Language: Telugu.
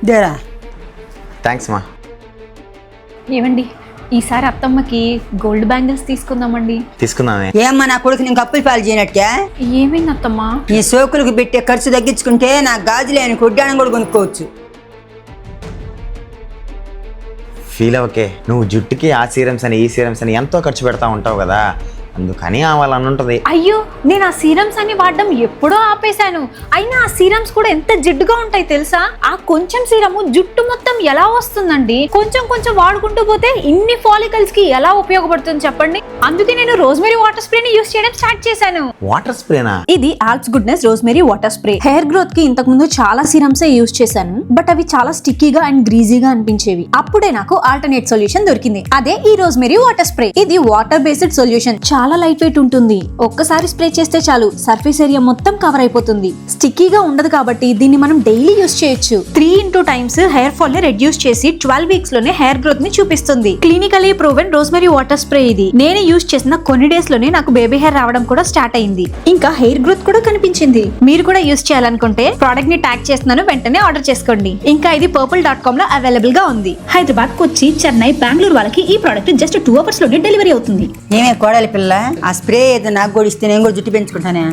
దేరా థ్యాంక్స్ మా. ఏమండి ఈసారి అత్తమ్మకి గోల్డ్ బ్యాంగిల్స్ తీసుకుందామండి. తీసుకుందామే. ఏమ్మా నా కొడుకు నేను కప్పులు పాలు చేయనట్టే? ఏమైంది అత్తమ్మా? నీ సోకులకు పెట్టే ఖర్చు తగ్గించుకుంటే నా గాజులేని కొడ్డానం కూడా కొనుక్కోవచ్చు. ఫీల్ అవ్వకే, నువ్వు జుట్టుకి ఆ సీరమ్స్ అని ఈ సీరమ్స్ అని ఎంతో ఖర్చు పెడతా ఉంటావు కదా, అందుకని వాళ్ళని ఉంటుంది. అయ్యో నేను ఆ సీరమ్స్ అన్ని వాడడం ఎప్పుడో ఆపేశాను. అయినా ఆ సీరమ్స్ కూడా ఎంత జిడ్డుగా ఉంటాయి తెలుసా? ఆ కొంచెం సీరము జుట్టు మొత్తం ఎలా వస్తుందండి? కొంచెం కొంచెం వాడుకుంటూ పోతే ఇన్ని ఫాలికల్స్ కి ఎలా ఉపయోగపడుతుంది చెప్పండి. అందుకే నేను రోజ్మెరీ వాటర్ స్ప్రే ని యూస్ చేయడం స్టార్ట్ చేశాను. వాటర్ స్ప్రేనా? ఇది Alps goodness rosemary water spray. Hair growth కి ఇంతకు ముందు చాలా సీరమ్స్ యూస్ చేశాను, బట్ అవి చాలా స్టిక్కీగా అండ్ గ్రీజీగా అనిపించేవి. అప్పుడే నాకు ఆల్టర్నేట్ సొల్యూషన్ దొరికింది, అదే ఈ రోజ్మెరీ వాటర్ స్ప్రే. ఇది వాటర్ బేస్డ్ సొల్యూషన్, చాలా లైట్ వెయిట్ ఉంటుంది. ఒక్కసారి స్ప్రే చేస్తే చాలు సర్ఫేస్ ఏరియా మొత్తం కవర్ అయిపోతుంది. స్టిక్కీగా ఉండదు కాబట్టి దీన్ని మనం డైలీ యూస్ చేయొచ్చు. 3 times హెయిర్ ఫాల్ ని రెడ్యూస్ చేసి 12 weeks లోనే హెయిర్ గ్రోత్ ని చూపిస్తుంది. Clinically proven rosemary water spray ఇది. నేను యూస్ చేసిన కొన్ని డేస్ లోనే నాకు బేబీ హెయిర్ రావడం కూడా స్టార్ట్ అయింది, ఇంకా హెయిర్ గ్రోత్ కూడా కనిపించింది. మీరు కూడా యూస్ చేయాలనుకుంటే ప్రోడక్ట్ ని ట్యాగ్ చేస్తున్నాను, వెంటనే ఆర్డర్ చేసుకోండి. ఇంకా ఇది purple.com లో అవైలబుల్ గా ఉంది. హైదరాబాద్, కొచ్చి, చెన్నై, బెంగళూరు వాళ్ళకి ఈ ప్రోడక్ట్ జస్ట్ 2 hours లోనే డెలివరీ అవుతుంది. ఏమే కోడలి పిల్ల, ఆ స్ప్రే ఏదో నాకు కూడా ఇస్తే నేను కూడా జుట్టు పెంచుకుంటానే.